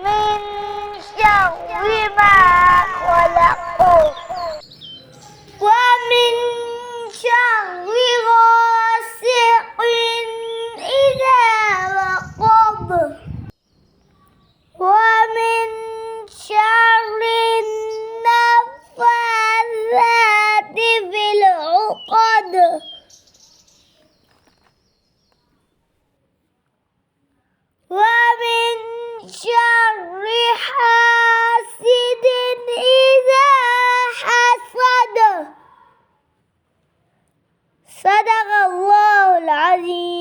من شر ما خلق ومن شر غاسق إذا وقب ومن شر النفاثات في العقد ومن شر حاسد إذا حسد. صدق الله العظيم.